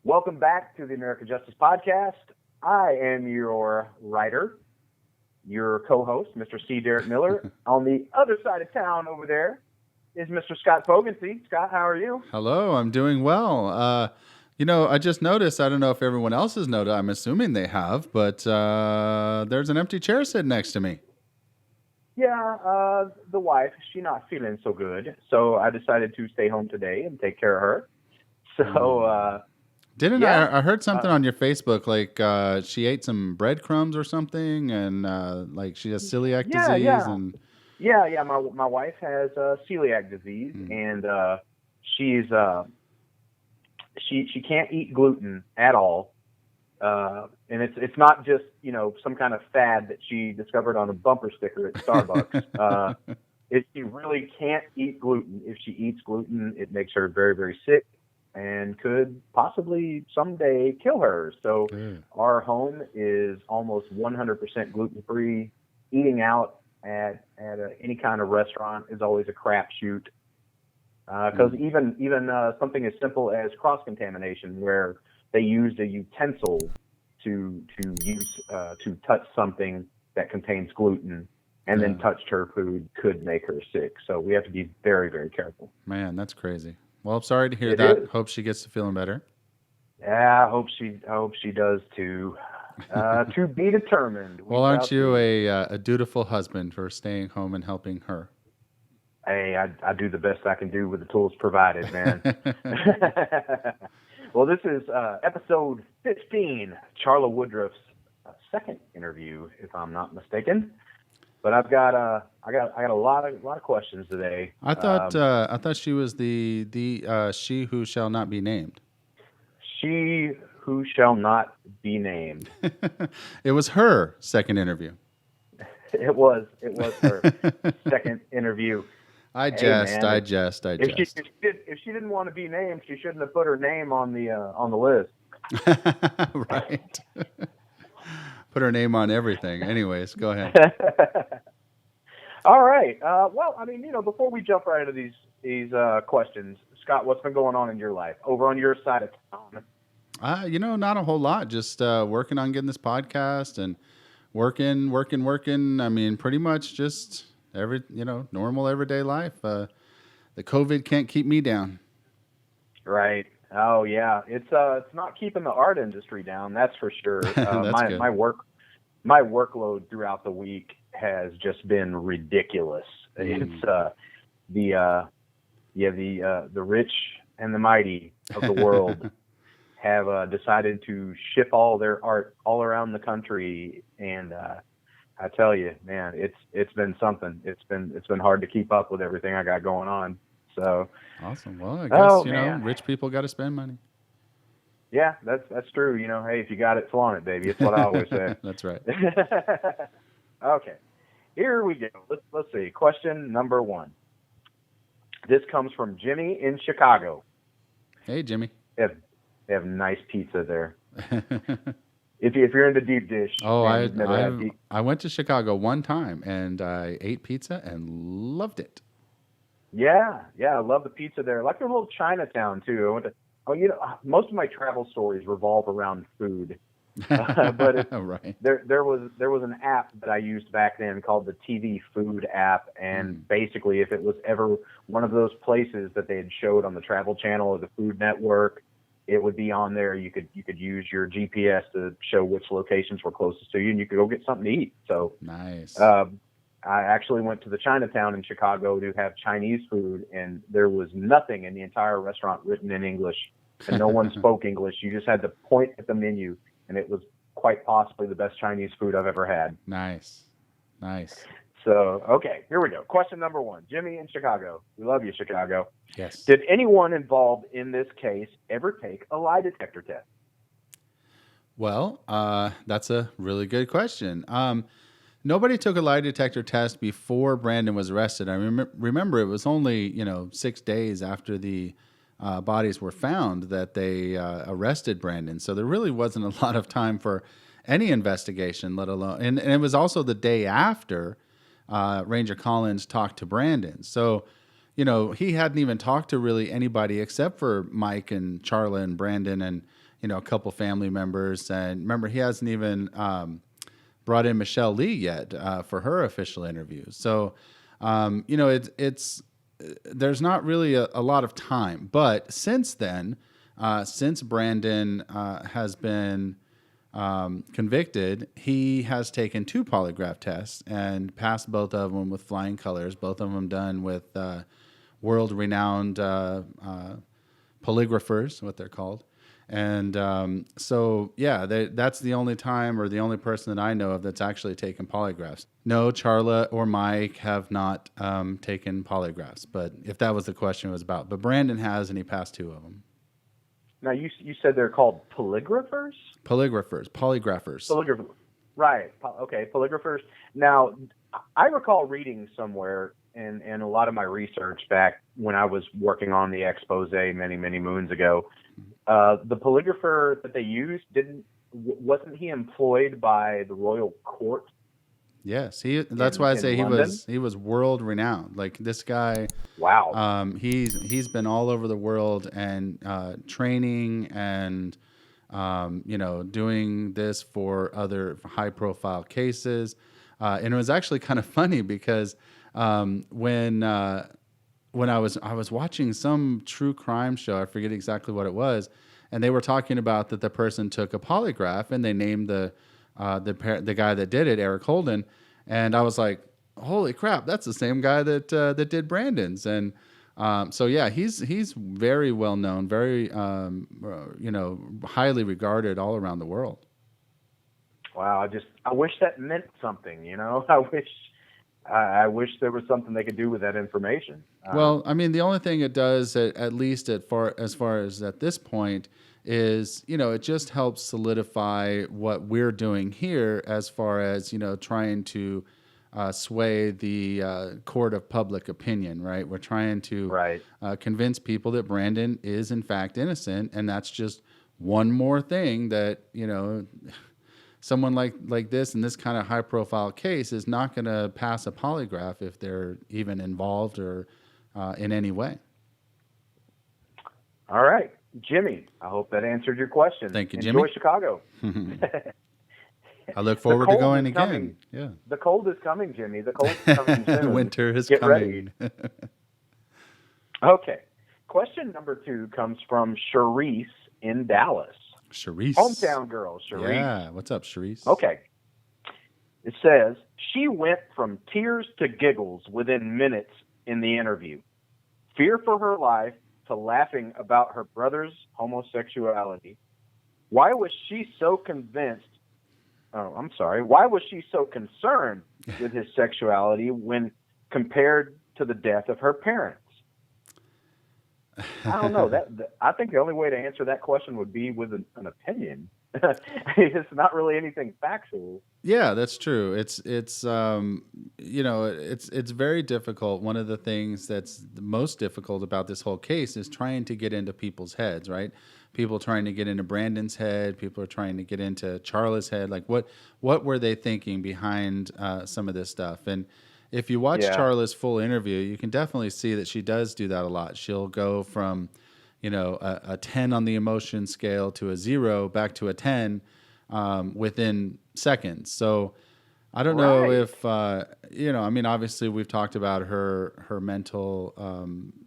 Welcome back to the American Justice Podcast. I am your writer, your co-host, Mr. C. Derick Miller. On the other side of town over there is Mr. Scott Foganty. Scott, how are you? Hello, I'm doing well. I just noticed, I don't know if everyone else has noticed, I'm assuming they have, but there's an empty chair sitting next to me. Yeah, the wife, she's not feeling so good, so I decided to stay home today and take care of her. So, I heard something on your Facebook, like she ate some breadcrumbs or something, and like she has celiac disease, and yeah. My wife has celiac disease, and she's she can't eat gluten at all, and it's not just some kind of fad that she discovered on a bumper sticker at Starbucks. She really can't eat gluten. If she eats gluten, it makes her very, very sick and could possibly someday kill her. So our home is almost 100% gluten-free. Eating out at any kind of restaurant is always a crapshoot. Because even something as simple as cross-contamination, where they used a utensil to touch something that contains gluten and then touched her food, could make her sick. So we have to be very, very careful. Man, that's crazy. Well, I'm sorry to hear It that. is. Hope she gets to feeling better. Yeah, I hope she does too. To be determined. Well, aren't you a dutiful husband for staying home and helping her? Hey, I do the best I can do with the tools provided, man. Well, this is episode 15, Charla Woodruff's second interview, if I'm not mistaken. But I got a lot of questions today. I thought she was the she who shall not be named. She who shall not be named. It was her second interview. It was her second interview. I jest. If she didn't want to be named, she shouldn't have put her name on the list. Right. Put her name on everything. Anyways, go ahead. All right. Well, I mean, before we jump right into these questions, Scott, what's been going on in your life over on your side of town? Not a whole lot. Just working on getting this podcast and working. I mean, pretty much just normal everyday life. The COVID can't keep me down. Right. Oh yeah. It's not keeping the art industry down. That's for sure. That's my workload throughout the week has just been ridiculous. It's the rich and the mighty of the world have decided to ship all their art all around the country, and I tell you, man, it's been something. It's been hard to keep up with everything I got going on. So awesome. Well, I guess rich people got to spend money. Yeah, that's true. Hey, if you got it, flaunt it, baby. It's what I always say. That's right. Okay, here we go. Let's see. Question number 1. This comes from Jimmy in Chicago. Hey, Jimmy. They have nice pizza there. If you're into deep dish. Oh, I went to Chicago one time and I ate pizza and loved it. Yeah, I love the pizza there. I like their little Chinatown too. Most of my travel stories revolve around food. But right. there was an app that I used back then called the TV Food app, and basically, if it was ever one of those places that they had showed on the Travel Channel or the Food Network, it would be on there. You could use your GPS to show which locations were closest to you, and you could go get something to eat. So nice. I actually went to the Chinatown in Chicago to have Chinese food, and there was nothing in the entire restaurant written in English, and no one spoke English. You just had to point at the menu, and it was quite possibly the best Chinese food I've ever had. Nice. So, okay, here we go. Question number 1. Jimmy in Chicago. We love you, Chicago. Yes. Did anyone involved in this case ever take a lie detector test? Well, that's a really good question. Nobody took a lie detector test before Brandon was arrested. I remember it was only 6 days after the bodies were found that they arrested Brandon. So there really wasn't a lot of time for any investigation, let alone. And it was also the day after Ranger Collins talked to Brandon. So, he hadn't even talked to really anybody except for Mike and Charla and Brandon and, a couple family members. And remember, he hasn't even brought in Michelle Lee yet for her official interview. So, it's there's not really a lot of time. But since then, since Brandon has been convicted, he has taken 2 polygraph tests and passed both of them with flying colors. Both of them done with world-renowned polygraphers, what they're called. And that's the only time or the only person that I know of that's actually taken polygraphs. No, Charla or Mike have not taken polygraphs, but if that was the question it was about. But Brandon has, and he passed 2 of them. Now, you said they're called polygraphers? Polygraphers. Polygraphers. Right. Okay, polygraphers. Now, I recall reading somewhere in a lot of my research back when I was working on the expose many, many moons ago, the polygrapher that they used wasn't he employed by the royal court? Yes, that's why I say London? he was world renowned. Like this guy, wow. He's been all over the world and training and doing this for other high profile cases. And it was actually kind of funny because when I was watching some true crime show, I forget exactly what it was, and they were talking about that the person took a polygraph and they named the guy that did it, Eric Holden, and I was like, holy crap, that's the same guy that did Brandon's. And so yeah, he's very well known, very highly regarded all around the world. Wow, I wish that meant something, I wish there was something they could do with that information. Well, I mean, the only thing it does, at least as far as at this point, is it just helps solidify what we're doing here as far as trying to sway the court of public opinion, right? We're trying to convince people that Brandon is in fact innocent, and that's just one more thing that someone like this in this kind of high profile case is not going to pass a polygraph if they're even involved or in any way. All right, Jimmy, I hope that answered your question. Thank you, Jimmy. Enjoy Chicago. I look forward to going again. Coming. Yeah. The cold is coming, Jimmy. The cold is coming soon. Winter is Get coming. Ready. Okay. Question number 2 comes from Charisse in Dallas. Charisse. Hometown girl, Charisse. Yeah. What's up, Charisse? Okay. It says, she went from tears to giggles within minutes in the interview. Fear for her life to laughing about her brother's homosexuality. Why was she so convinced? Why was she so concerned with his sexuality when compared to the death of her parents? I don't know. I think the only way to answer that question would be with an opinion. It's not really anything factual. Yeah, that's true. It's very difficult. One of the things that's the most difficult about this whole case is trying to get into people's heads, right? People trying to get into Brandon's head. People are trying to get into Charla's head. Like what were they thinking behind some of this stuff? And if you watch Charla's full interview, you can definitely see that she does do that a lot. She'll go from, a 10 on the emotion scale to a 0 back to a 10 within seconds. So I don't know if, obviously we've talked about her mental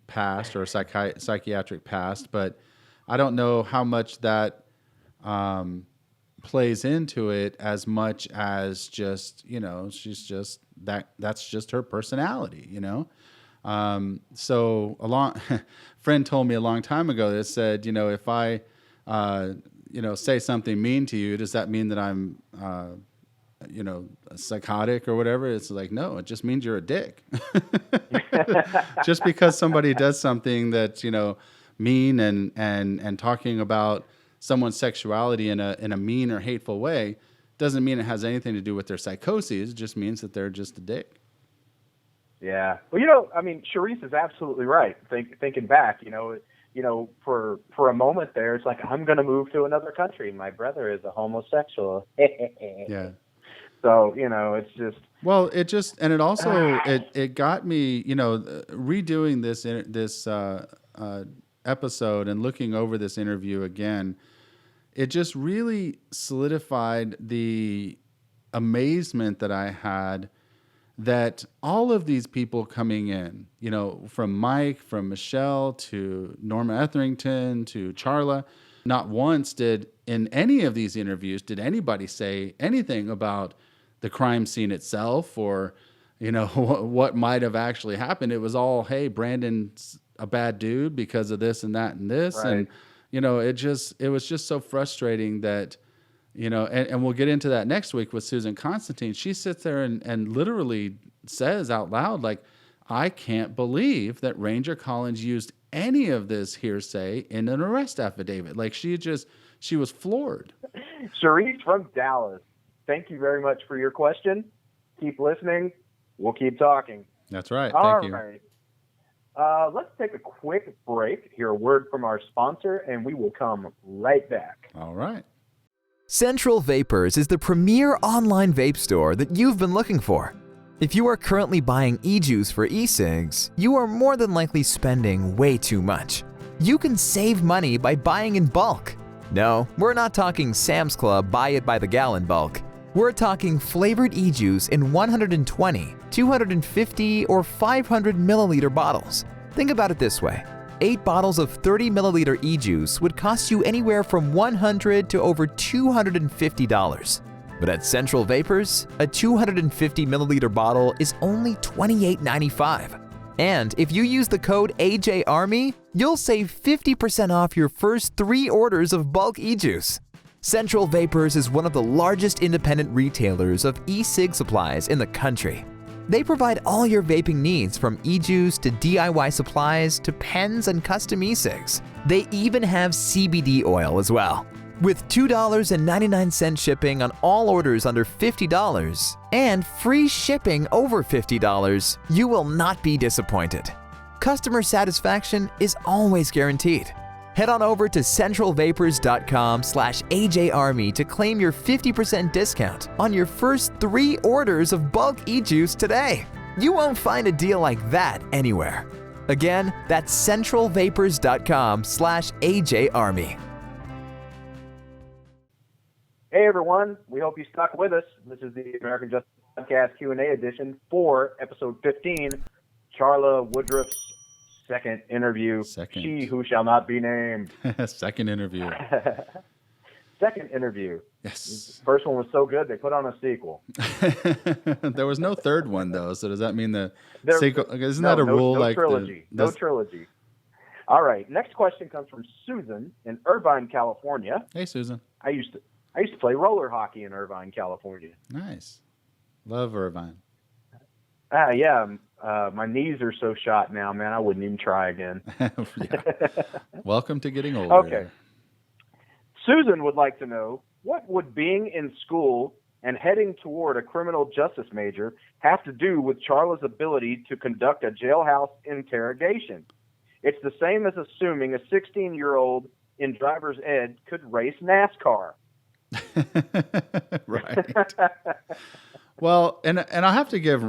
past or psychiatric past, but I don't know how much that plays into it as much as just, she's just that's just her personality, So friend told me a long time ago that said, if I, say something mean to you, does that mean that I'm, psychotic or whatever? It's like, no, it just means you're a dick. Just because somebody does something that's, mean and talking about someone's sexuality in a mean or hateful way doesn't mean it has anything to do with their psychoses. It just means that they're just a dick. Yeah. Well, Charisse is absolutely right. Thinking back, for a moment there, it's like, I'm going to move to another country. My brother is a homosexual. Yeah. So, it's just. Well, it also it got me, redoing this episode and looking over this interview again. it just really solidified the amazement that I had that all of these people coming in, you know, from Mike, from Michelle to Norma Etherington to Charla, not once did in any of these interviews did anybody say anything about the crime scene itself or, you know, what might have actually happened. It was all, hey, Brandon's a bad dude because of this and that and this. Right. And, you know, it was just so frustrating that, you know, and we'll get into that next week with Susan Constantine. She sits there and literally says out loud, like, I can't believe that Ranger Collins used any of this hearsay in an arrest affidavit. Like, she was floored. Cherise from Dallas, thank you very much for your question. Keep listening. We'll keep talking. That's right. All Thank you. Right. Let's take a quick break, hear a word from our sponsor, and we will come right back. All right. Central Vapors is the premier online vape store that you've been looking for. If you are currently buying e-juice for e-cigs, you are more than likely spending way too much. You can save money by buying in bulk. No, we're not talking Sam's Club buy it by the gallon bulk. We're talking flavored e-juice in 120, 250, or 500 milliliter bottles. Think about it this way. 8 bottles of 30 milliliter e-juice would cost you anywhere from $100 to over $250. But at Central Vapors, a 250 milliliter bottle is only $28.95. And if you use the code AJARMY, you'll save 50% off your first 3 orders of bulk e-juice. Central Vapors is one of the largest independent retailers of e-cig supplies in the country. They provide all your vaping needs from e-juice to DIY supplies to pens and custom e-cigs. They even have CBD oil as well. With $2.99 shipping on all orders under $50 and free shipping over $50, you will not be disappointed. Customer satisfaction is always guaranteed. Head on over to centralvapors.com/AJARMY to claim your 50% discount on your first 3 orders of bulk e-juice today. You won't find a deal like that anywhere. Again, that's centralvapors.com/AJARMY. Hey, everyone. We hope you stuck with us. This is the American Justice Podcast Q&A edition for episode 15, Charla Woodruff's second interview. She who shall not be named. Second interview. Second interview. Yes. The first one was so good, they put on a sequel. There was no third one, though. So does that mean the sequel? Isn't that a rule? No like trilogy. No trilogy. All right. Next question comes from Susan in Irvine, California. Hey, Susan. I used to play roller hockey in Irvine, California. Nice. Love Irvine. Yeah. My knees are so shot now, man. I wouldn't even try again. Welcome to getting older. Okay. Susan would like to know, what would being in school and heading toward a criminal justice major have to do with Charla's ability to conduct a jailhouse interrogation? It's the same as assuming a 16-year-old in driver's ed could race NASCAR. Right. Well, and I have to give,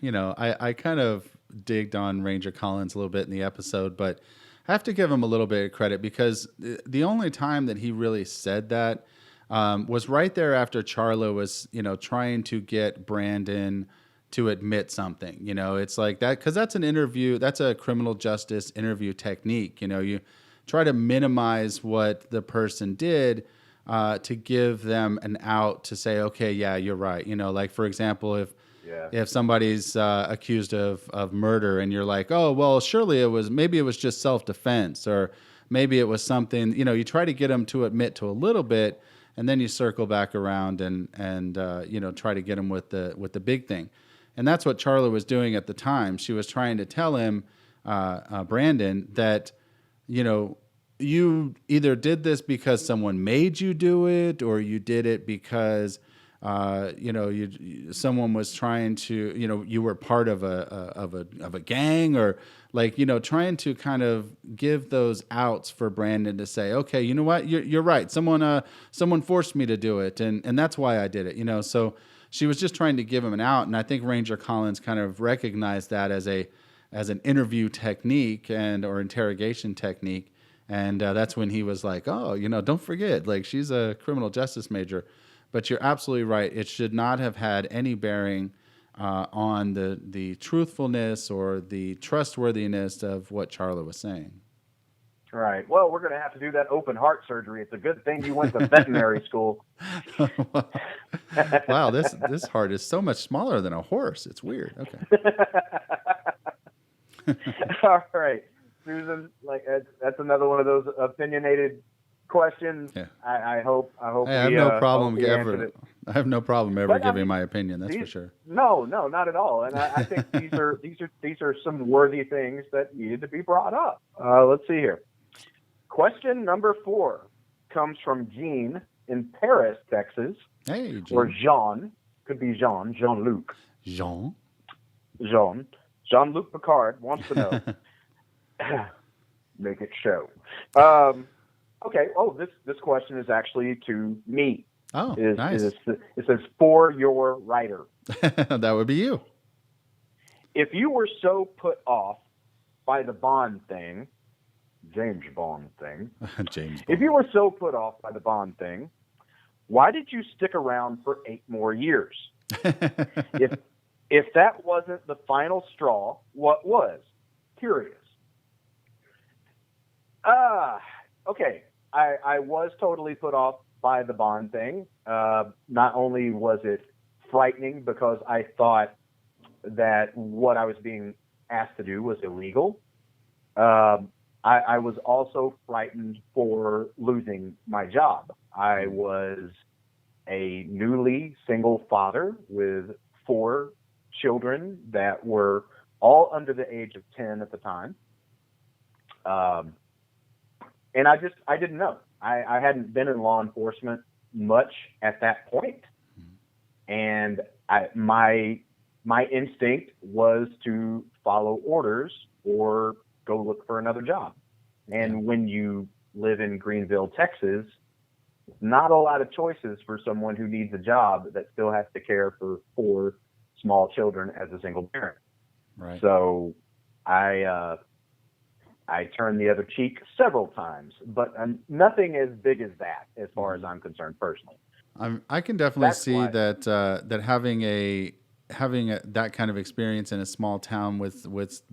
I kind of digged on Ranger Collins a little bit in the episode, but I have to give him a little bit of credit because the only time that he really said that was right there after Charla was, trying to get Brandon to admit something. It's like that, because that's an interview, that's a criminal justice interview technique. You try to minimize what the person did to give them an out to say, okay, yeah, you're right. Like, for example, if somebody's accused of murder and you're like, oh, well, surely maybe it was just self-defense, or maybe it was something, you try to get them to admit to a little bit, and then you circle back around and try to get them with the big thing. And that's what Charla was doing at the time. She was trying to tell him, Brandon, that, you either did this because someone made you do it, or you did it because, someone was trying to, you were part of a gang, or like, trying to kind of give those outs for Brandon to say, okay, you know what, you're right. Someone forced me to do it, and that's why I did it. So she was just trying to give him an out, and I think Ranger Collins kind of recognized that as an interview technique or interrogation technique. And that's when he was like, oh, don't forget, like, she's a criminal justice major. But you're absolutely right. It should not have had any bearing on the truthfulness or the trustworthiness of what Charla was saying. Right. Well, we're going to have to do that open heart surgery. It's a good thing you went to veterinary school. Wow, this heart is so much smaller than a horse. It's weird. Okay. All right, Susan. Like that's another one of those opinionated questions. Yeah. I hope. Hey, I have no problem ever giving my opinion. That's for sure. No, not at all. And I think these are some worthy things that needed to be brought up. Let's see here. Question number 4 comes from Jean in Paris, Texas. Hey, Jean. Or Jean. Could be Jean-Luc. Jean-Luc Picard wants to know. Make it show. Okay. Oh, this question is actually to me. Oh, nice. It says, for your writer. That would be you. If you were so put off by the Bond thing, James Bond thing. James Bond. If you were so put off by the Bond thing, why did you stick around for 8 more years? If that wasn't the final straw, what was? Curious. Okay. I was totally put off by the Bond thing. Not only was it frightening because I thought that what I was being asked to do was illegal, I was also frightened for losing my job. I was a newly single father with 4 children that were all under the age of 10 at the time. And I didn't know. I hadn't been in law enforcement much at that point. And my instinct was to follow orders or go look for another job. And when you live in Greenville, Texas, not a lot of choices for someone who needs a job that still has to care for 4 small children as a single parent. Right. So I turned the other cheek several times, but nothing as big as that, as far as I'm concerned personally. I can definitely see why. that having that kind of experience in a small town with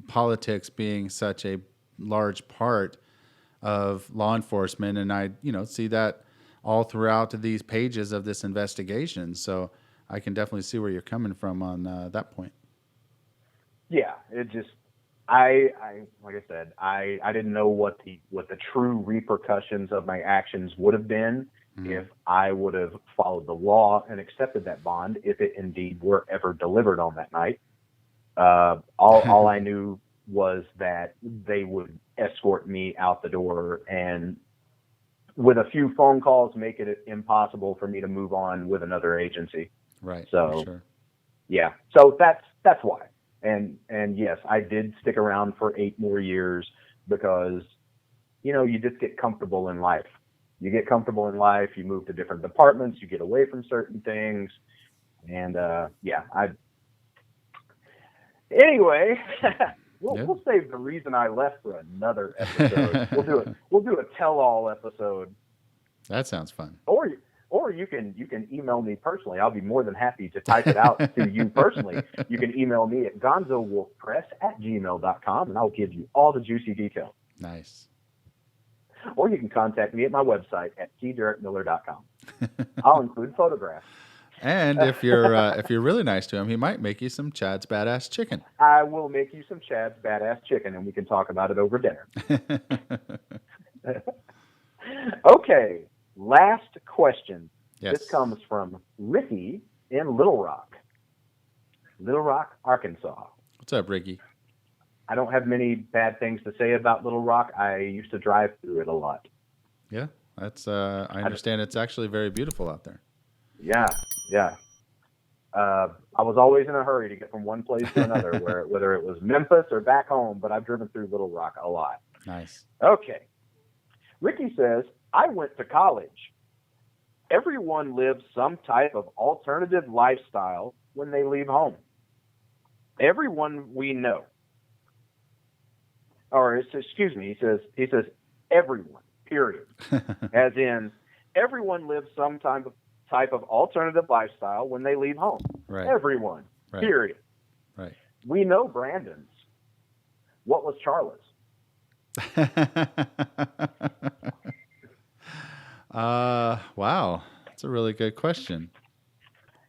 politics being such a large part of law enforcement, and I see that all throughout these pages of this investigation. So I can definitely see where you're coming from on that point. Yeah, it just I like I said, I didn't know what the true repercussions of my actions would have been if I would have followed the law and accepted that bond, if it indeed were ever delivered on that night. All I knew was that they would escort me out the door and with a few phone calls make it impossible for me to move on with another agency. Right. So, sure. Yeah. So that's why. And yes, I did stick around for 8 more years because, you just get comfortable in life. You get comfortable in life. You move to different departments. You get away from certain things. And, anyway, we'll save the reason I left for another episode. We'll do a tell-all episode. That sounds fun. Or you can email me personally. I'll be more than happy to type it out to you personally. You can email me at gonzowolfpress@gmail.com, and I'll give you all the juicy details. Nice. Or you can contact me at my website at tderickmiller.com. I'll include photographs. And if you're really nice to him, he might make you some Chad's Badass Chicken. I will make you some Chad's Badass Chicken, and we can talk about it over dinner. Okay. Last question. Yes. This comes from Ricky in Little Rock, Arkansas. What's up, Ricky? I don't have many bad things to say about Little Rock. I used to drive through it a lot. Yeah, that's. I understand it's actually very beautiful out there. Yeah. I was always in a hurry to get from one place to another, whether it was Memphis or back home, but I've driven through Little Rock a lot. Nice. Okay. Ricky says, I went to college. Everyone lives some type of alternative lifestyle when they leave home. Everyone we know. He says, Everyone, period. As in, everyone lives some type of alternative lifestyle when they leave home. Right. Everyone, Right. period. Right. We know Brandon's. What was Charla's? Wow. That's a really good question.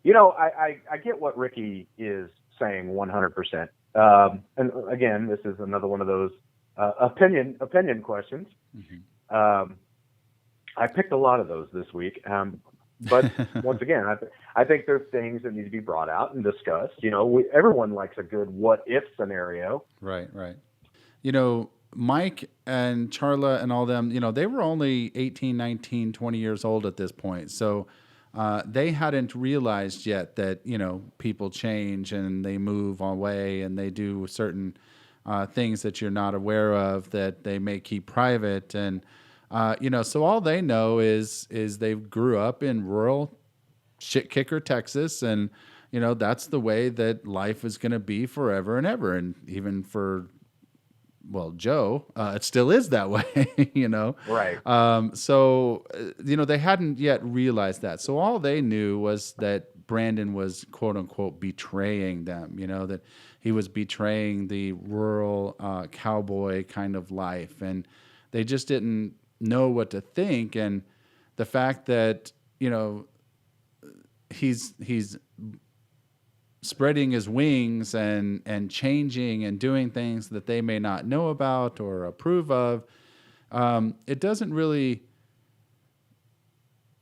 You know, I get what Ricky is saying 100%. And again, this is another one of those opinion questions. Mm-hmm. I picked a lot of those this week. But once again, I think there's things that need to be brought out and discussed. You know, everyone likes a good what if scenario. Right, right. You know, Mike and Charla and all them, you know, they were only 18, 19, 20 years old at this point. So they hadn't realized yet that, you know, people change and they move away and they do certain things that you're not aware of that they may keep private. And, you know, so all they know is they grew up in rural shit kicker Texas. And, you know, that's the way that life is going to be forever and ever. And even for, well, Joe, it still is that way, you know? Right. So, you know, they hadn't yet realized that. So all they knew was that Brandon was, quote unquote, betraying them, you know, that he was betraying the rural cowboy kind of life. And they just didn't know what to think. And the fact that, you know, he's spreading his wings and changing and doing things that they may not know about or approve of, it doesn't really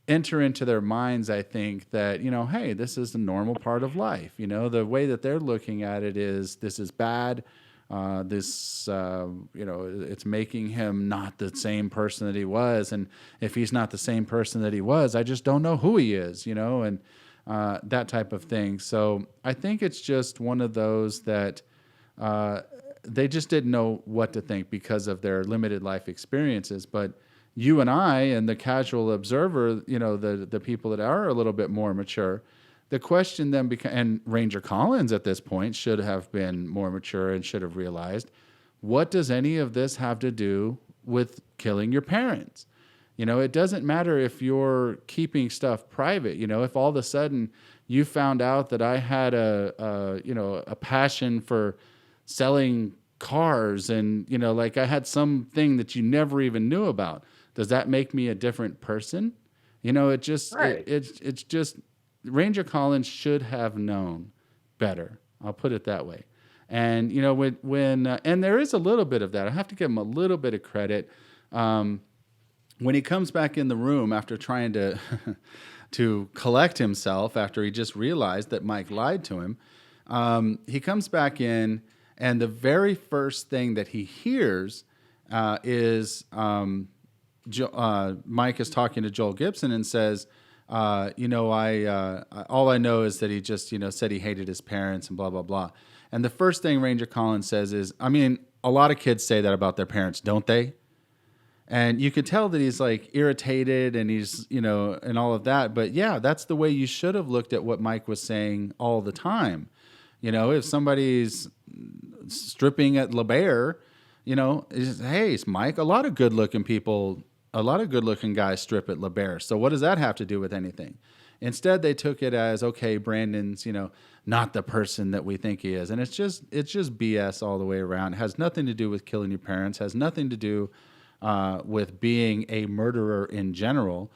enter into their minds, I think, that, you know, hey, this is a normal part of life. You know, the way that they're looking at it is, this is bad. You know, it's making him not the same person that he was. And if he's not the same person that he was, I just don't know who he is, you know, and that type of thing. So I think it's just one of those that they just didn't know what to think because of their limited life experiences. But you and I and the casual observer, you know, the people that are a little bit more mature, the question then and Ranger Collins at this point should have been more mature and should have realized, what does any of this have to do with killing your parents? You know, it doesn't matter if you're keeping stuff private. You know, if all of a sudden you found out that I had a passion for selling cars and, you know, like I had something that you never even knew about, does that make me a different person? You know, it just, right. it's just, Ranger Collins should have known better. I'll put it that way. And, you know, when and there is a little bit of that. I have to give him a little bit of credit. When he comes back in the room after trying to to collect himself after he just realized that Mike lied to him, he comes back in, and the very first thing that he hears is Mike is talking to Joel Gibson and says, you know, all I know is that he just, you know, said he hated his parents and blah, blah, blah. And the first thing Ranger Collins says is, I mean, a lot of kids say that about their parents, don't they? And you could tell that he's like irritated and he's, you know, and all of that. But yeah, that's the way you should have looked at what Mike was saying all the time. You know, if somebody's stripping at LeBaire, you know, hey, it's Mike, a lot of good looking guys strip at LeBaire. So what does that have to do with anything? Instead, they took it as, okay, Brandon's, you know, not the person that we think he is. And it's just BS all the way around. It has nothing to do with killing your parents, has nothing to do with being a murderer in general,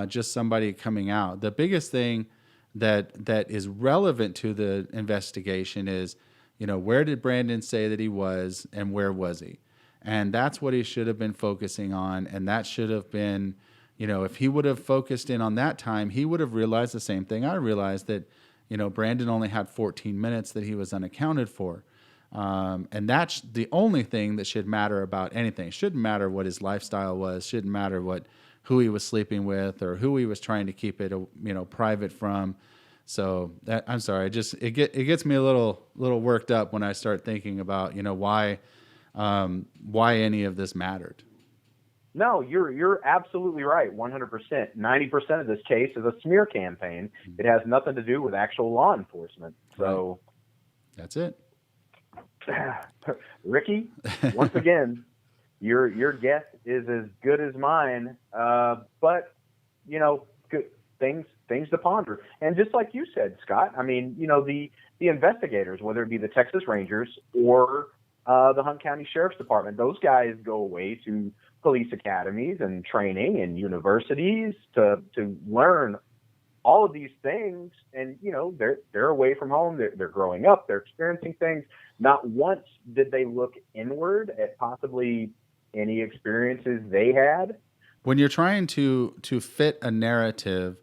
just somebody coming out. The biggest thing that is relevant to the investigation is, you know, where did Brandon say that he was and where was he? And that's what he should have been focusing on. And that should have been, you know, if he would have focused in on that time, he would have realized the same thing I realized, that, you know, Brandon only had 14 minutes that he was unaccounted for. And that's the only thing that should matter about anything. It shouldn't matter what his lifestyle was. Shouldn't matter who he was sleeping with or who he was trying to keep it, you know, private from. So that, I'm sorry, it gets me a little worked up when I start thinking about, you know, why any of this mattered. No, you're absolutely right, 100%. 90% of this case is a smear campaign. It has nothing to do with actual law enforcement. So that's it. Ricky, once again, your guess is as good as mine. But good things to ponder. And just like you said, Scott, I mean, the investigators, whether it be the Texas Rangers or the Hunt County Sheriff's Department, those guys go away to police academies and training and universities to learn all of these things. And they're away from home. They're growing up. They're experiencing things. Not once did they look inward at possibly any experiences they had. When you're trying to fit a narrative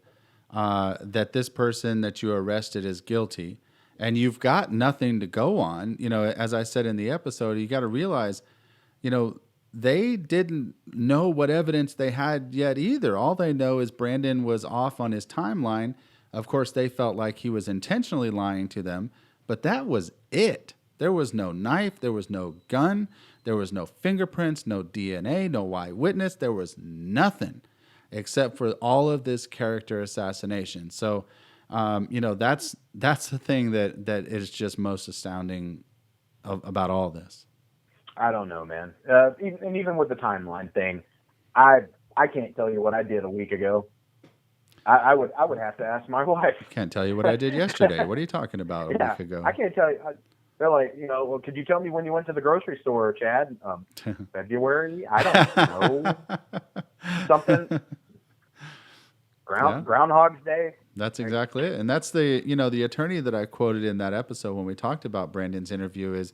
that this person that you arrested is guilty, and you've got nothing to go on, as I said in the episode, you got to realize, they didn't know what evidence they had yet either. All they know is Brandon was off on his timeline. Of course, they felt like he was intentionally lying to them, but that was it. There was no knife. There was no gun. There was no fingerprints, no DNA, no eyewitness. There was nothing except for all of this character assassination. So, that's the thing that is just most astounding about all this. I don't know, man. Even with the timeline thing, I can't tell you what I did a week ago. I would have to ask my wife. Can't tell you what I did yesterday. What are you talking about a week ago? I can't tell you. They're like, well, could you tell me when you went to the grocery store, Chad? February? I don't know. Something. Groundhog's Day. That's exactly it. And that's the attorney that I quoted in that episode when we talked about Brandon's interview is,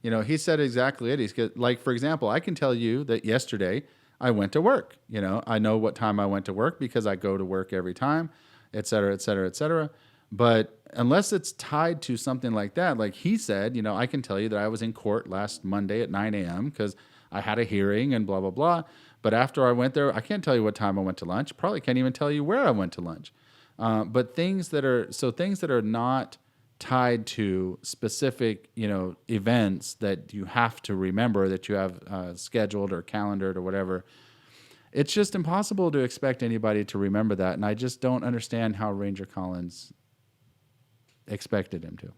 he said exactly it. He's like, for example, I can tell you that yesterday I went to work. I know what time I went to work because I go to work every time, et cetera, et cetera, et cetera. But unless it's tied to something like that, like he said, I can tell you that I was in court last Monday at 9 a.m. because I had a hearing and blah, blah, blah. But after I went there, I can't tell you what time I went to lunch. Probably can't even tell you where I went to lunch. But things that are not tied to specific, events that you have to remember, that you have scheduled or calendared or whatever, it's just impossible to expect anybody to remember that. And I just don't understand how Ranger Collins expected him to.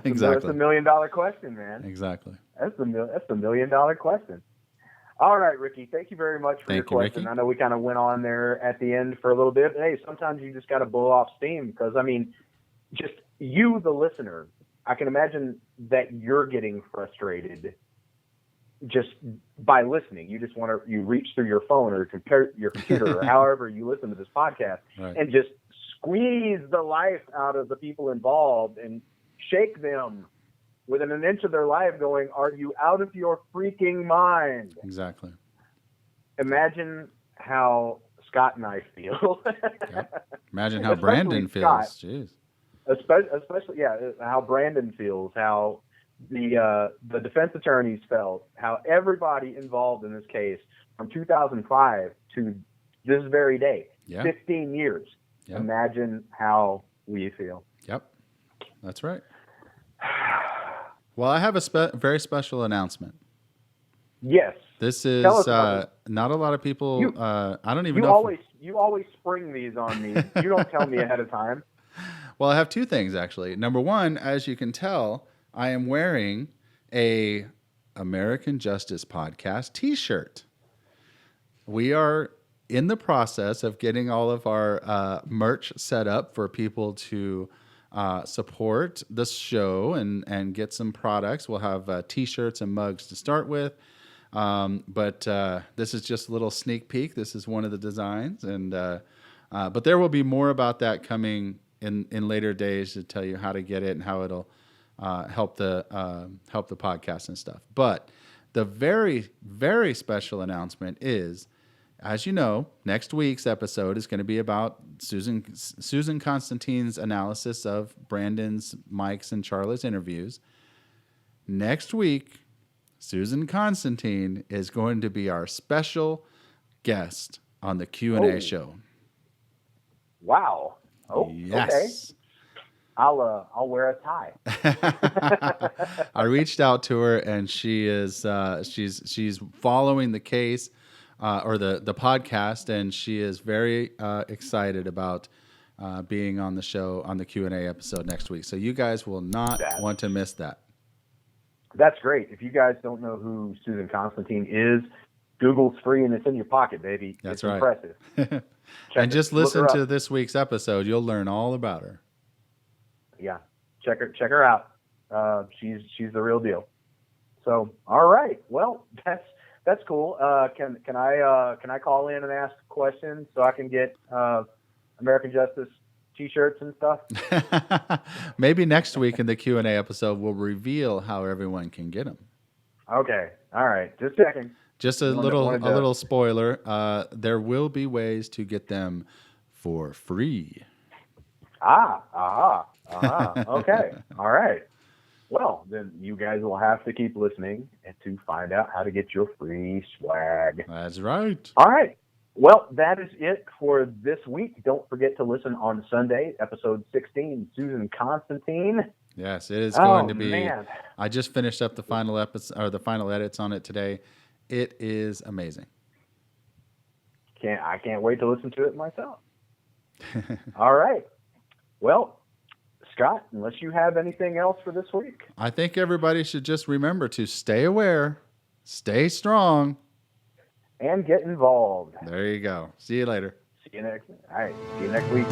Exactly. That's $1 million question, man. Exactly. That's the $1 million question. All right, Ricky, thank you very much for your question. Ricky. I know we kind of went on there at the end for a little bit. Hey, sometimes you just got to blow off steam because, just you, the listener, I can imagine that you're getting frustrated just by listening. You just you reach through your phone or your computer or however you listen to this podcast and just squeeze the life out of the people involved and shake them within an inch of their life going, are you out of your freaking mind? Exactly. Imagine how Scott and I feel. Yep. Imagine how Brandon feels. Jeez. Especially, how Brandon feels, how the defense attorneys felt, how everybody involved in this case from 2005 to this very day, 15 years. Yep. Imagine how we feel. Yep. That's right. Well, I have a very special announcement. Yes. This is not a lot of people. I don't even know. You always spring these on me. You don't tell me ahead of time. Well, I have two things, actually. Number one, as you can tell, I am wearing a American Justice Podcast T-shirt. We are in the process of getting all of our merch set up for people to support the show and get some products. We'll have T-shirts and mugs to start with. But this is just a little sneak peek. This is one of the designs. But there will be more about that coming in later days to tell you how to get it and how it'll help the podcast and stuff. But the very, very special announcement is, as you know, next week's episode is going to be about Susan Constantine's analysis of Brandon's, Mike's, and Charla's interviews. Next week, Susan Constantine is going to be our special guest on the Q&A show. Wow. Oh, yes. Okay. I'll wear a tie. I reached out to her, and she is she's following the case or the podcast, and she is very excited about being on the show on the Q&A episode next week. So you guys will not want to miss that. That's great. If you guys don't know who Susan Constantine is, Google's free and it's in your pocket, baby. That's it's right. Impressive. And just listen look her to up. this week's episode. You'll learn all about her. Yeah, check her out. She's the real deal. So, all right. Well, that's cool. Can I call in and ask questions so I can get American Justice T-shirts and stuff? Maybe next week in the Q&A episode, we'll reveal how everyone can get them. Okay. All right. Just checking. Just a little spoiler. There will be ways to get them for free. Okay. All right. Well, then you guys will have to keep listening and to find out how to get your free swag. That's right. All right. Well, that is it for this week. Don't forget to listen on Sunday, episode 16, Susan Constantine. Yes, it is going to be. Man. I just finished up the final episode or the final edits on it today. It is amazing. I can't wait to listen to it myself. All right. Well, Scott, unless you have anything else for this week. I think everybody should just remember to stay aware, stay strong, and get involved. There you go. See you later. See you next week.